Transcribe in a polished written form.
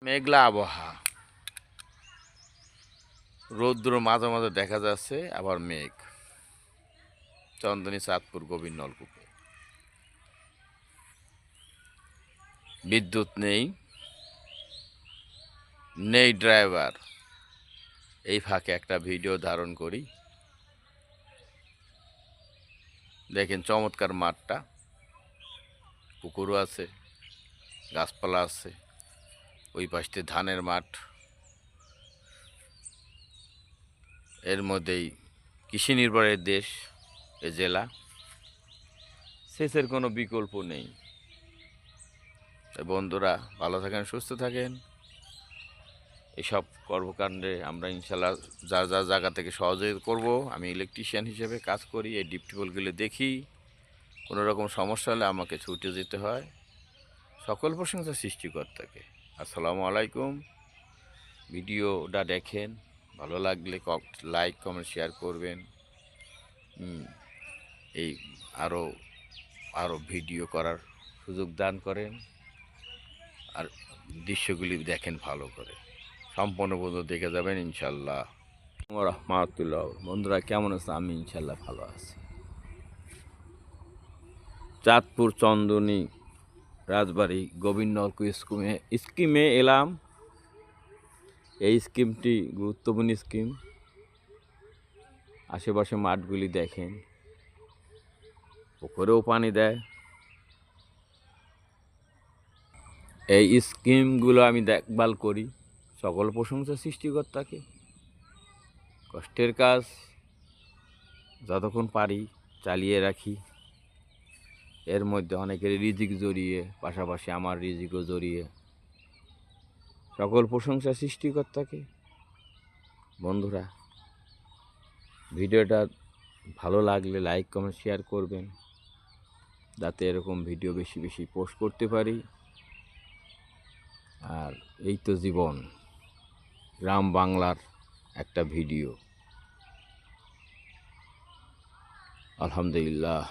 মেঘলা আবহাওয়া, রৌদ্র মাঝে মাঝে দেখা যাচ্ছে, আবার মেঘ। চন্দনী চাঁদপুর গভীর নলকূপে বিদ্যুৎ নেই, নেই ড্রাইভার। এই ফাঁকে একটা ভিডিও ধারণ করি। দেখেন চমৎকার মাঠটা, পুকুরও আছে, গাছপালা আছে, ওই পাশে ধানের মাঠ। এর মধ্যেই কৃষি নির্ভরের দেশ এ জেলা, সেচের কোনো বিকল্প নেই। বন্ধুরা ভালো থাকেন, সুস্থ থাকেন। এসব কর্মকাণ্ডে আমরা ইনশাল্লাহ যার যার জায়গা থেকে সহযোগিতা করব। আমি ইলেকট্রিশিয়ান হিসেবে কাজ করি, এই ডিপ টিউবওয়েলগুলো দেখি। কোনো রকম সমস্যা হলে আমাকে ছুটে যেতে হয়। সকল প্রশংসা সৃষ্টিকর্তাকে। আসসালামু আলাইকুম। ভিডিওটা দেখেন, ভালো লাগলে লাইক কমেন্ট শেয়ার করবেন। এই আরও আরও ভিডিও করার সুযোগ দান করেন, আর দৃশ্যগুলি দেখেন ভালো করে, সম্পূর্ণ পর্যন্ত দেখে যাবেন ইনশাল্লাহ। রহমাতুল্লাহ। বন্ধুরা কেমন আছে? আমি ইনশাল্লাহ ভালো আছি। চাঁদপুর চন্দনী রাজবাড়ি গভীর নলকূপ স্কিমে এলাম। এই স্কিমটি গুরুত্বপূর্ণ স্কিম। আশেপাশে মাঠগুলি দেখেন, পুকুরেও পানি দেয়। এই স্কিমগুলো আমি দেখভাল করি। সকল প্রশংসা সৃষ্টিকর্তাকে। কষ্টের কাজ, যতক্ষণ পারি চালিয়ে রাখি। এর মধ্যে অনেকের রিজিক জড়িয়ে, পাশাপাশি আমার রিজিকও জড়িয়ে। সকল প্রশংসা সৃষ্টিকর্তাকে। বন্ধুরা ভিডিওটা ভালো লাগলে লাইক কমেন্ট শেয়ার করবেন, যাতে এরকম ভিডিও বেশি বেশি পোস্ট করতে পারি। আর এই তো জীবন, গ্রাম বাংলার একটা ভিডিও। আলহামদুলিল্লাহ।